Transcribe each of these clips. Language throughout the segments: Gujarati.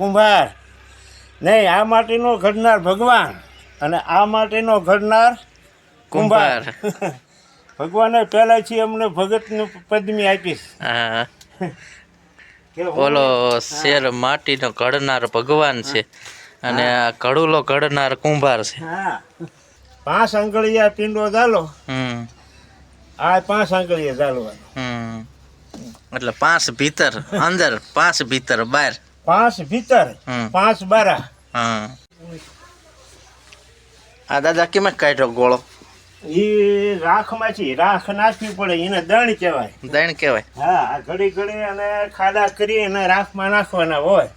કુંભાર નહીં, આ માટીનો ઘડનાર ભગવાન અને આ માટીનો ઘડનાર કુંભાર. ભગવાને પહેલાંથી અમને ભગતનું પદવી આપીશ. હા, ઓલો શેર માટીનો ઘડનાર ભગવાન છે અને આ ઘડુલો ઘડનાર કુંભાર છે. હા, 5 આંગળીયા પિંડો ચાલો. આ 5 આંગળીયા ચાલવાનું. એટલે 5 ભીતર અંદર, 5 ભીતર બહાર, 5 ભીતર 5 બારા. હા, આ દાદા કેમ કાઢ્યો ગોળો? એ રાખમાંથી રાખ નાખવી પડે, એને દણ કહેવાય. દણ કહેવાય. હા, આ ઘડી ઘડી અને ખાડા કરી અને રાખમાં નાખવાના હોય.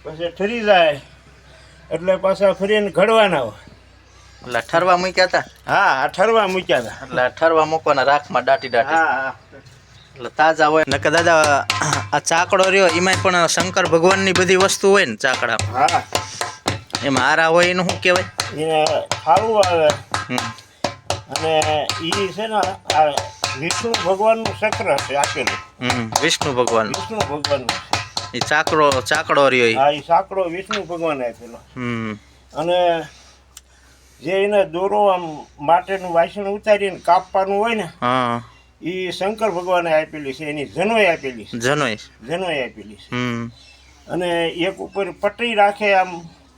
પછી ઠરી જાય એટલે પાછા ફરીને ઘડવાના હોય. એટલે ઠરવા મૂક્યા હતા. હા, આ ઠરવા મૂક્યા હતા. એટલે ઠરવા મૂકવાના રાખમાં દાટી દાટી. હા, એટલે તાજા હોય. નકર દાદા આ ચાકડો રહ્યો એમાં પણ શંકર ભગવાનની બધી વસ્તુ હોય ને ચાકડા. હા, એમાં આરા હોય એનું શું કહેવાય? એને ખાવું આવે. અને એ છે ને આ વિષ્ણુ ભગવાનનું ચક્ર છે આપેલું. વિષ્ણુ ભગવાન. વિષ્ણુ ભગવાનનું એ ચાકડો રહ્યો. હા, એ સાંકડો વિષ્ણુ ભગવાન આપેલો. અને જે એને દોરો આમ માટેનું વાસણ ઉતારીને કાપવાનું હોય ને, એ શંકર ભગવાને આપેલી છે. એની જનોય આપેલી છે. જનોય આપેલી છે. અને એક ઉપર પટરી રાખે આમ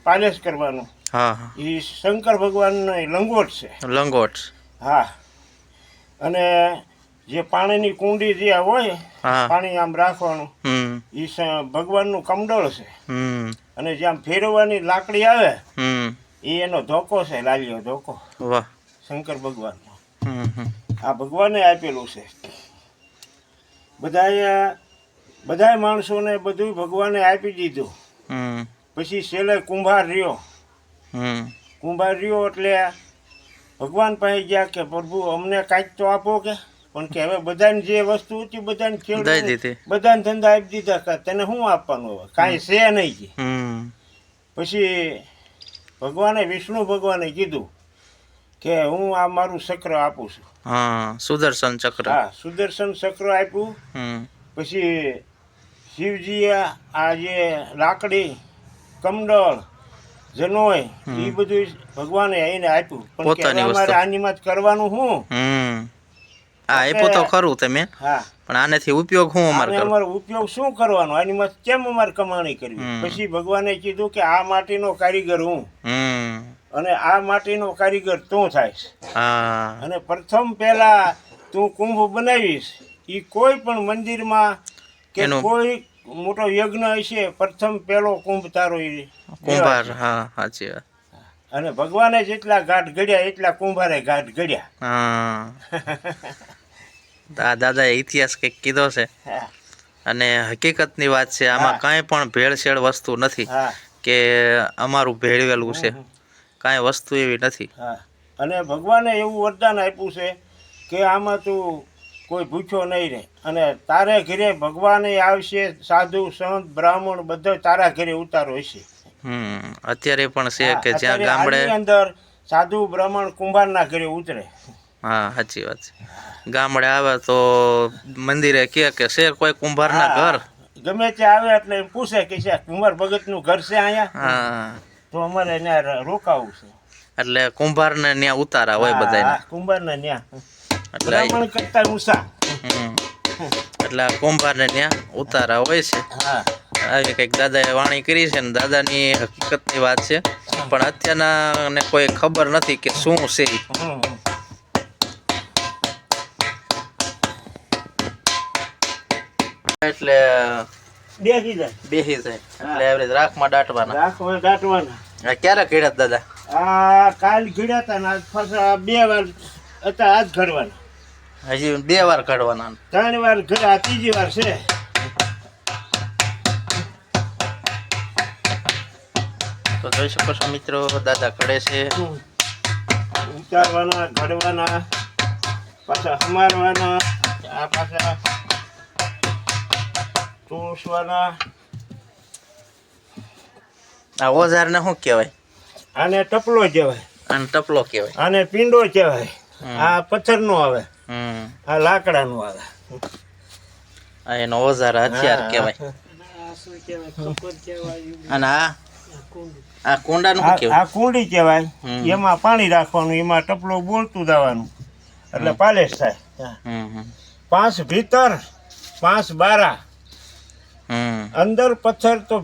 પાલિશ કરવાનું. એ શંકર ભગવાનનો લંગોટ છે. લંગોટ. હા, અને જે પાણીની કુંડી જે હોય, પાણી આમ રાખવાનું, એ ભગવાનનું કમંડળ છે. અને જે આમ ફેરવવાની લાકડી આવે એ એનો ધોકો છે, લાલિયો ધોકો. વાહ, શંકર ભગવાનનો. આ ભગવાને આપેલું છે. બધાય માણસોને બધું ભગવાને આપી દીધું. પછી છેલ્લે કુંભાર રહ્યો. કુંભાર રહ્યો એટલે ભગવાન પાસે ગયા કે પ્રભુ અમને કાંઈક તો આપો કે. પણ કે હવે બધાને જે વસ્તુ હતી બધાને ખેડૂત બધાને ધંધા આપી દીધા કે તને શું આપવાનું હવે કાંઈ છે નહીં કે. પછી ભગવાને વિષ્ણુ ભગવાને કીધું કે હું આ મારું ચક્ર આપું છું. સુદર્શન ચક્ર. હા, સુદર્શન ચક્ર આપ્યું. પછી શિવજીએ આ જે લાકડી, કમંડળ, જનોય એ બધું ભગવાને એને આપ્યું. પણ કે અમારે આની માં કરવાનું શું? હા, એ તો ખરું તમે. હા, પણ આનેથી ઉપયોગ શું અમારે ઉપયોગ શું કરવાનો? આની માં કેમ અમારે કમાણી કરવી? પછી ભગવાને કીધું કે આ માટીનો કારીગર હું અને આ માટીનો કારીગર તું થાઈશ. અને પ્રથમ પહેલા તું કુંભ બનાવીશ. એ કોઈ પણ મંદિરમાં કે કોઈ મોટો યજ્ઞ હશે, પ્રથમ પહેલો કુંભ તારો કુંભાર. હા, સાચી વાત. અને ભગવાને જેટલા ઘાટ ઘડ્યા એટલા કુંભારે ઘાટ ઘડ્યા. દાદાએ ઇતિહાસ કંઈક કીધો છે અને હકીકતની વાત છે. આમાં કાંઈ પણ ભેળસેળ વસ્તુ નથી કે અમારું ભેળવેલું છે. કાંઈ વસ્તુ એવી નથી. અને ભગવાને એવું વરદાન આપ્યું છે કે આમાં તું કોઈ ભૂખ્યો નહીં રહે. અને તારે ઘરે ભગવાને આવશે, સાધુ સંત બ્રાહ્મણ બધા તારા ઘરે ઉતારો હશે. અત્યારે પણ છે કે જ્યાં ગામડે અંદર સાધુ બ્રાહ્મણ કુંભારના ઘરે ઉતરે. હા, સાચી વાત છે. ગામડે આવે તો મંદિરે કે છે કોઈ કુંભારના ઘર, ગમે ત્યાં આવે એટલે પૂછે કે છે કુંભાર ભગતનું ઘર છે અહીંયા, તો અમારે ત્યાં રોકાવું છે. એટલે કુંભારને ત્યાં ઉતારા હોય બધા. કુંભારને ત્યાં બ્રાહ્મણ કરતા ઊંચા. એટલે કુંભારને ત્યાં ઉતારા હોય છે. આવી કંઈક દાદાએ વાણી કરી છે ને દાદાની હકીકતની વાત છે. પણ અત્યારના ને કોઈ ખબર નથી કે શું છે. એટલે બેસી જાય એટલે એવી રીતે રાખમાં દાટવાના. ક્યારે ઘડ્યા દાદા? કાલ ઘડ્યા હતા ને આજ પાછા 2 વાર હતા. આજ ઘડવાના. હજી 2 વાર ઘડવાના. 3 વાર ઘડ્યા, ત્રીજી વાર છે. તો જોઈ શકો છો મિત્રો, દાદા ઘડે છે. ઉતારવાના, ઘડવાના, પાછા સમારવાના, આ પાછા ટોસવાના. આ ઓજારને શું કહેવાય? આને ટપલો કહેવાય. આને ટપલો કહેવાય. આને પીંડો કહેવાય. આ પથ્થરનો આવે, આ લાકડાનો આવે. એનો ઓજાર હથિયાર કહેવાય. અને આ કુંડાનું શું કહેવાય? આ કુંડી કહેવાય. હમ. એમાં પાણી રાખવાનું, એમાં ટપલું બોલતું જવાનું એટલે પાલેશ થાય. હમ 5 ભીતર 5 બારા. હમ અંદર પથ્થર તો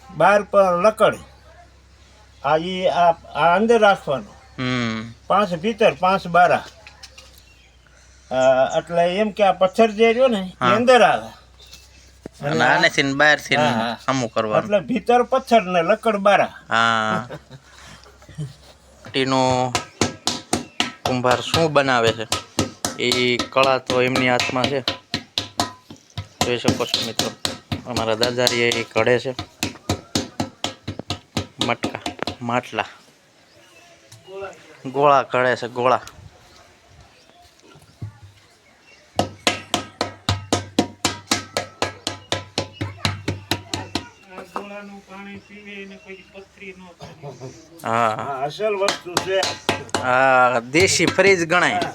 બાર પર લકડ. આ અંદર રાખવાનું. હમ 5 ભીતર 5 બારા. એટલે એમ કે આ પથ્થર જે રહ્યો ને એ હા. અંદર આવે. અને આનેથી બહારથી હા, હા. હમું કરવાનું. એટલે ભીતર પથ્થર ને લકડ બારા. હા માટીનું કુંભાર શું બનાવે છે એ કળા તો એમની હાથમાં છે. જોઈ શકો છો મિત્રો, અમારા દાદાજી એ ઘડે છે મટકા માટલા, ગોળા ઘડે છે ગોળા. હા આ અસલ વસ્તુ છે. આ દેશી ફ્રીજ ગણાય.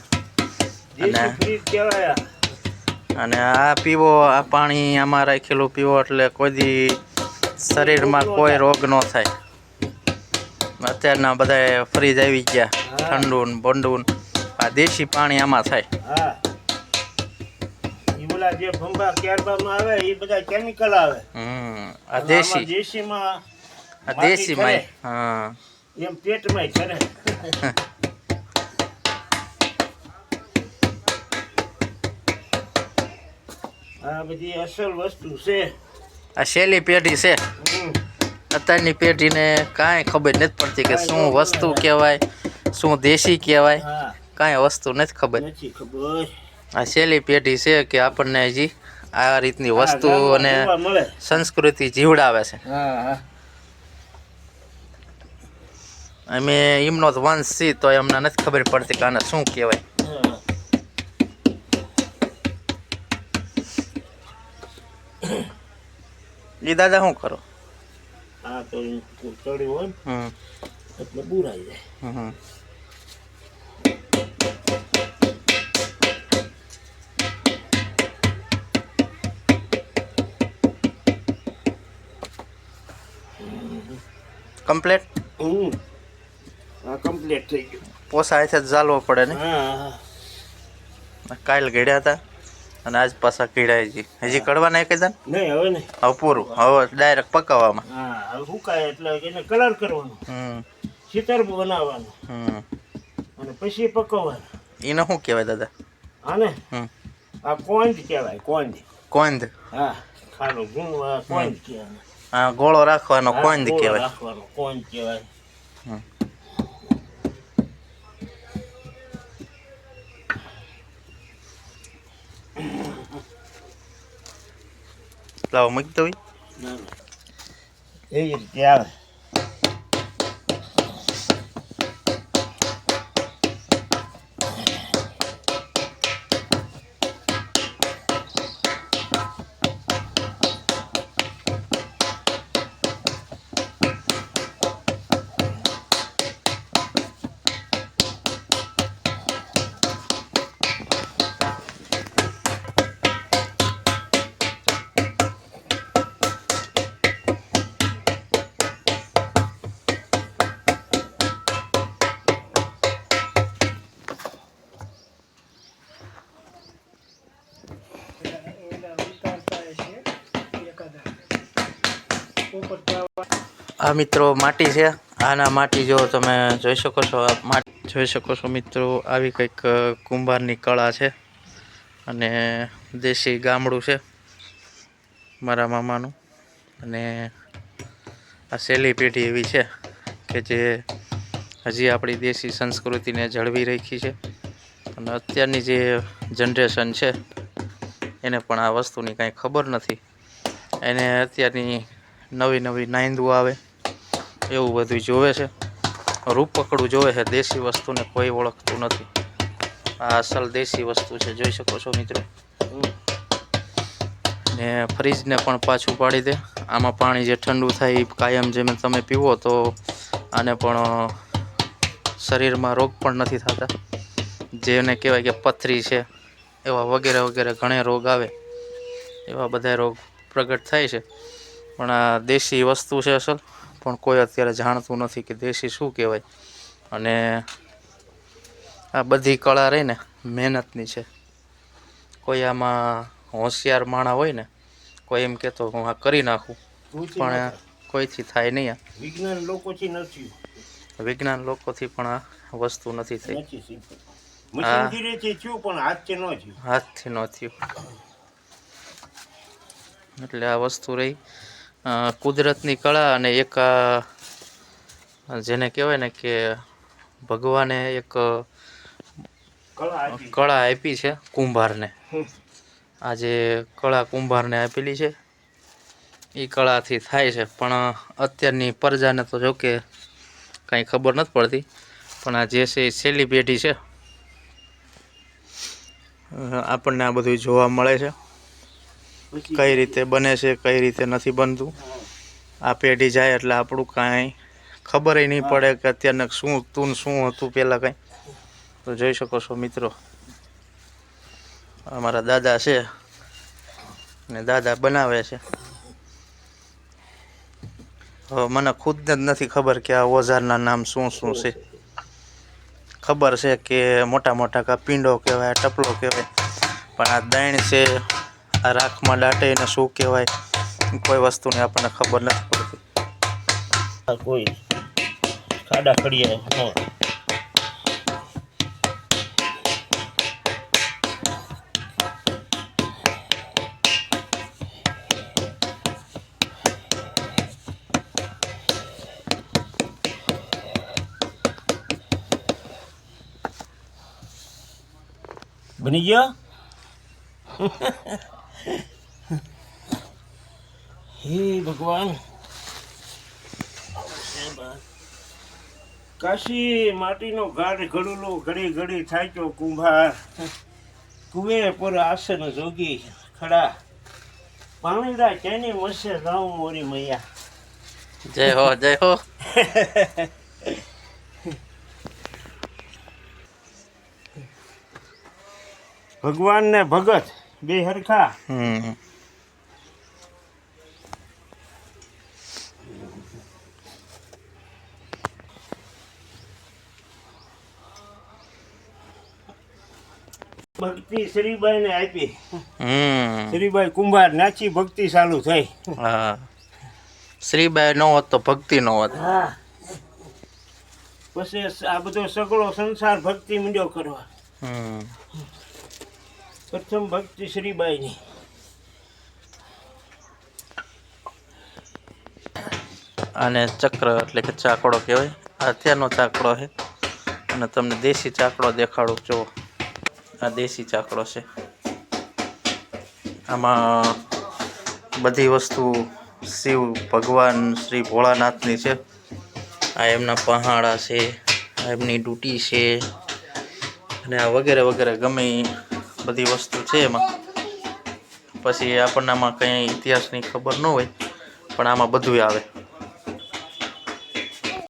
દેશી ફ્રીજ કહેવાય. અને આ પીવો, આ પાણી આમાં રાખેલું પીવો એટલે કોઈ દી શરીરમાં કોઈ રોગ ન થાય. અત્યારના બધા ફ્રીજ આવી ગયા, ઠંડુ ને બંડુ ને. આ દેશી પાણી આમાં થાય. હા, ઈ ઓલા જે ભંભા કેરબામાં આવે એ બધા કેમિકલ આવે. આ દેશી, દેશીમાં આ દેશી માં. હા એમ પેટમાં કરે. આ બધી અસલ વસ્તુ છે. આ છેલ્લી પેઢી છે. હમ. અત્યારની પેઢીને કાંઈ ખબર નથી પડતી કે શું વસ્તુ કહેવાય, શું દેશી કહેવાય. હા, કાંઈ વસ્તુ નથી ખબર. નથી ખબર. આ છેલ્લી પેઢી છે કે આપણને હજી આ રીતની વસ્તુ હા, અને જોવા મળે. સંસ્કૃતિ જીવડાવે છે. હા, હા. અમે એમનો જ વંશ છીએ તો એમને નથી ખબર પડતી કે આને શું કહેવાય. હા. એ દાદા શું કરો? આ તો ચડ્યું હોય ને હમ એટલે બુરાઈ જાય. હમ કમ્પ્લેટ આ કમ્પ્લીટ થઈ ગયું. પોસા હાથે જ ચાલવો પડે ને. હા, હા. કાલ ઘડ્યા હતા અને આજ પાછા કીડાય છે. હજી કડવાના એક હજાર નહીં હવે નહીં. હવે પૂરું, હવે ડાયરેક્ટ પકાવવામાં. હા, હવે સુકાય એટલે એને કલર કરવાનો, શીતળ બનાવવાનું અને પછી પકવવાનું. એને શું કહેવાય દાદા? આને હમ આ કોંજ કહેવાય. કોંજ. કોંદ. હા, ખાલો ગુણ કોંજ કહેવાય. હા, ગોળો રાખવાનો હા, કોંદ ગોળ કહેવાય. રાખવાનો કોંજ કહેવાય. લાવો મૂકી દઉં. ના, ના. એવી રીતે આવે. આ મિત્રો માટી છે. આના માટી જો તમે જોઈ શકો છો. માટી જોઈ શકો છો મિત્રો, આવી કંઈક કુંભારની કળા છે અને દેશી ગામડું છે મારા મામાનું. અને આ છેલ્લી પેઢી એવી છે કે જે હજી આપણી દેશી સંસ્કૃતિને જાળવી રાખી છે. અને અત્યારની જે જનરેશન છે એને પણ આ વસ્તુની કાંઈ ખબર નથી. એને અત્યારની નવી નવી નાંદવું આવે એવું બધું જોવે છે, રૂપકડું જોવે છે. દેશી વસ્તુને કોઈ ઓળખતું નથી. આ અસલ દેશી વસ્તુ છે, જોઈ શકો છો મિત્રો. ને ફ્રીજને પણ પાછું પાડી દે. આમાં પાણી જે ઠંડુ થાય એ કાયમ જેમ તમે પીવો તો આને પણ શરીરમાં રોગ પણ નથી થતા. જેને કહેવાય કે પથરી છે એવા વગેરે વગેરે ઘણા રોગ આવે એવા બધા રોગ પ્રગટ થાય છે. પણ આ દેશી વસ્તુ છે અસલ, પણ કોઈ અત્યારે જાણતું નથી કે દેશી શું કહેવાય. અને આ બધી કળા રહી ને મહેનતની છે. કોઈ આમાં હોશિયાર માણા હોય ને, કોઈ એમ કહેતો હું આ કરી નાખું, પણ કોઈથી થાય નહીં. આ વિજ્ઞાન લોકોથી નથી, વિજ્ઞાન લોકોથી પણ આ વસ્તુ નથી થઈ. આ મશીનગીરીથી થયું પણ હાથથી ન થયું. હાથથી ન થયું. એટલે આ વસ્તુ રહી કુદરતની કળા. અને એક જેને કહેવાય ને કે ભગવાને એક કળા આપી છે કુંભારને. આ જે કળા કુંભારને આપેલી છે એ કળાથી થાય છે. પણ અત્યારની પ્રજાને તો જો કે કાંઈ ખબર નથી પડતી. પણ આ જે છે એ છેલ્લી પેઢી છે, આપણને આ બધું જોવા મળે છે કઈ રીતે બને છે, કઈ રીતે નથી બનતું. આ પેઢી જાય એટલે આપણું કાંઈ ખબર નહીં પડે કે અત્યારને શું હતું ને શું હતું પહેલાં કાંઈ. તો જોઈ શકો છો મિત્રો, અમારા દાદા છે ને દાદા બનાવે છે. હવે મને ખુદને જ નથી ખબર કે આ ઓજારના નામ શું શું છે. ખબર છે કે મોટા મોટા કા પીંડો કહેવાય, ટપલો કહેવાય, પણ આ દૈણ છે, આ રાખમાં દાટે એને શું કહેવાય, કોઈ વસ્તુની આપણને ખબર નથી પડતી. કોઈ ખાડા ખડિયા બની ગયો. હે ભગવાન, કાશી માટીનો ગાઢ ઘડુલો ઘડી ઘડી થાક્યો કુંભાર. કુવે પર આસન જોગી ખડા, પાણીડા કેની મસે જાઉં મોરી મૈયા. જય હો, જય હો. ભગવાન ને ભગત બે હરખા. ભક્તિ શ્રીબાઈ ને આપી. શ્રીબાઈ કુંભાર નાચી ભક્તિ ચાલુ થઈ. હા, શ્રીબાઈ નો હોત તો ભક્તિ નો હોત. હા, પછી આ બધો સગળો સંસાર ભક્તિ મંડ્યો કરવા. પ્રથમ ભક્તિ શ્રીબાઈ ની. આને ચક્ર એટલે કે ચાકડો કહેવાય. અત્યારનો ચાકડો છે. અને તમને દેશી ચાકડો દેખાડું. જો આ દેશી ચાકડો છે. આમાં બધી વસ્તુ શિવ ભગવાન શ્રી ભોળાનાથની છે. આ એમના પહાડા છે, આ એમની ડૂટી છે, અને આ વગેરે વગેરે ગમે બધી વસ્તુ છે એમાં. પછી આપણને આમાં કંઈ ઇતિહાસની ખબર ન હોય, પણ આમાં બધું આવે.